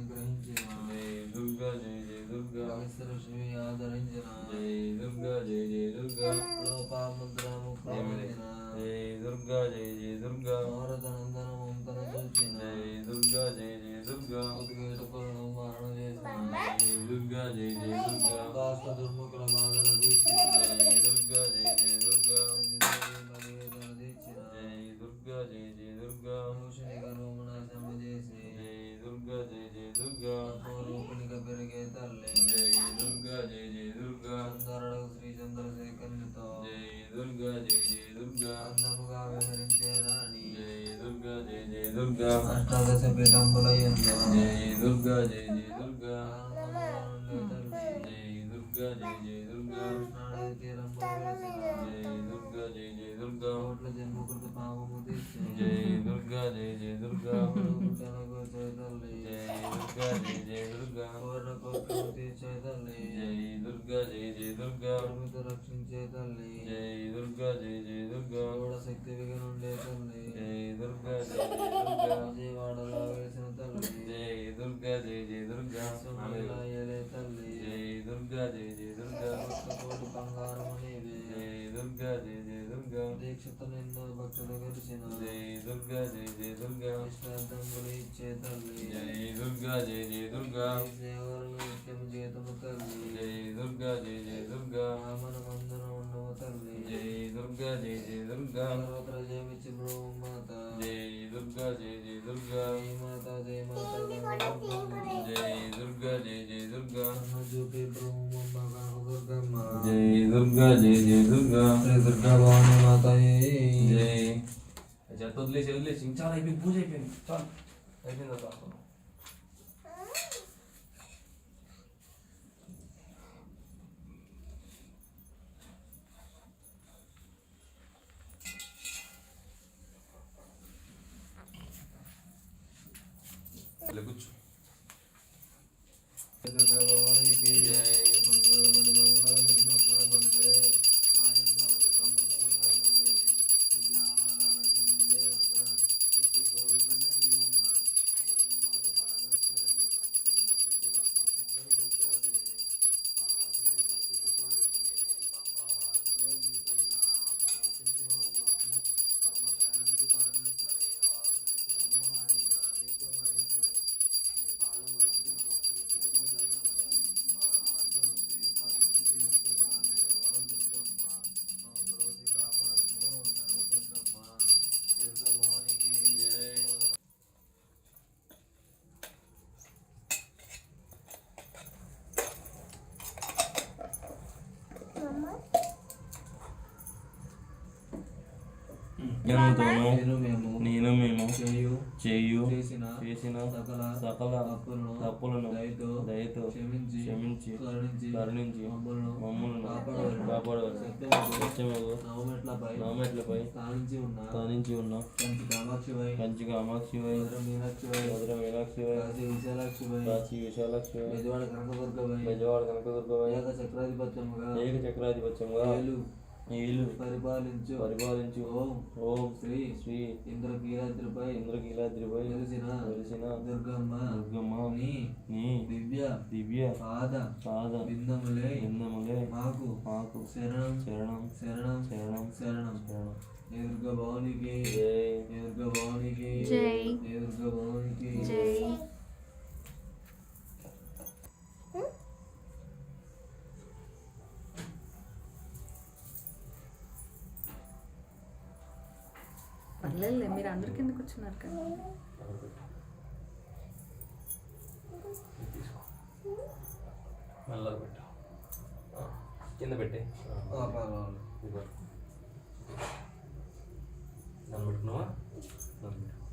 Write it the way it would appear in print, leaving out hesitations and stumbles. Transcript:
గ్రహించిన జై దుర్గా జై జై దుర్గా శ్రీ ఆదరించిన జై దుర్గా జై జై దుర్గా లోపాముద్రము జై దుర్గా జై జై దుర్గా భారతనందన మమతను చూచిన జై దుర్గా జై జై దుర్గా ఉద్వేటకులను మరణ చేసిన జై దుర్గా జై జై దుర్గా దాస్త దుర్ముఖుల బాధలు తీర్చిన జై దుర్గా జై జై దుర్గా బలివేదన తీర్చిన జై దుర్గా జై జై దుర్గా మనుషునిగా రూపనాశము చేసి జై దుర్గా జై జై దుర్గా రూపిణిగా పెరిగే తల్లి జై దుర్గా జై జై దుర్గా అందరడకు శ్రీ చంద్రశేఖరునితో జై దుర్గా జై జై దుర్గా అందముగా వివరించే రాణి జై దుర్గా జై జై దుర్గా అష్టాదశ పీఠంబులయందు జై దుర్గా జై జై దుర్గా ఆనందముగా ఉండే తల్లి జై దుర్గా జై జై దుర్గా కృష్ణానది తీరంలో వెలిసిన జై దుర్గా జై జై దుర్గా కోట్ల జన్మకృత పాపము తీర్చి జై దుర్గా జై జై దుర్గా పుట్టనకు చేయ తల్లి జై దుర్గా జై జై దుర్గా కోరిన కోరికలు తీర్చే తల్లి జై దుర్గా జై జై దుర్గా పరిమిత రక్షించే తల్లి జై దుర్గా జై జై దుర్గా గౌడ శక్తి విగనుండే తల్లి జై దుర్గా జై జై దుర్గా విజయవాడలో వెలిసిన తల్లి జై దుర్గా జై జై దుర్గా సోమరిలా ఏలే తల్లి జై దుర్గా జై జై దుర్గా ఒక్క కోటి బంగారము నీవే జై దుర్గా జై జై దుర్గా దీక్షతో నిన్ను భక్తులు గెలిచిన జై దుర్గా జై జై దుర్గా ఇష్టార్థములు ఇచ్చే తల్లి జై దుర్గా జై జై దుర్గా సేవలను నిత్యము జీతము తల్లి జై దుర్గా జై జై దుర్గా మన మందున ఉండవు తల్లి జై దుర్గా జై జై దుర్గా సర్వత్ర జయమిచ్చి బ్రహ్మ మాత జై దుర్గా జై జై దుర్గా జై మాత జై మాత జై దుర్గా జై జై దుర్గా చూపి బ్రహ్మ దుర్గమ్మ జై దుర్గా జై జై దుర్గా శ్రీ దుర్గా భవాని మాత జై చెత్త వదిలేసి వదిలేసి ఇంకా చాలా అయిపోయింది పూజ అయిపోయింది చాలు అయిపోయింది అబ్బా. ఇలా కూర్చో దుర్గా భవానికి జై మంగళమణి మంగళమణి మంగళమణి హరే మాయమ్మ దుర్గమ్మ మంగళమణి హరే విజయవాడ వైద్యం జయ దుర్గా నిత్య స్వరూపిణి నీవమ్మ జగన్మాత పరమేశ్వరి నీవని నమ్మితి వక్రోశంకర దుర్గాదేవి పరవశమై భక్తితో పాడుకుని మంగళహారతిలో నీ పైన పరవశించి బ్రహ్ము పరమదయానిధి పరమేశ్వరి ఆశ్రయించము హాయిగా నీకు మహేశ్వరి నీ పాదములంటి నమస్కరించము దయమయ మా ఆశలు తీర్పగతి తీర్చగాలేవా దుర్గమ్మ మా బ్రోసి కాపాడము కనదుర్గమ్మ దుర్గ భవానికి జై జనంతోనూ నేను మేము చేయు చేసిన సకల తప్పులను దయతో క్షమించి కరుణించి మమ్మల్ని కాపాడవలసి నవమెట్లపై స్థానించి ఉన్న కంచి కామాక్షివై మధుర మీనాక్షివై కాశీ విశాలాక్షివై బెజవాడ కనకదుర్గవై ఏక చక్రాధిపత్యముగా ఏలు పరిపాలించు ఓం శ్రీ ఇంద్రకీలాద్రిపై వెలిసిన దుర్గమ్మ నీ దివ్య పాద బిందములే మాకు శరణం ఏ దుర్గ భవానికి ఏ దుర్గ భవానికి ఏ దుర్గ భవానికి పర్లేదులే మీరు అందరి కింద కూర్చున్నారు కదా మెల్లగా పెట్టు కింద పెట్టే పర్వాలేదు దాన్ని పెట్టుకున్నావా దాన్ని పెట్టు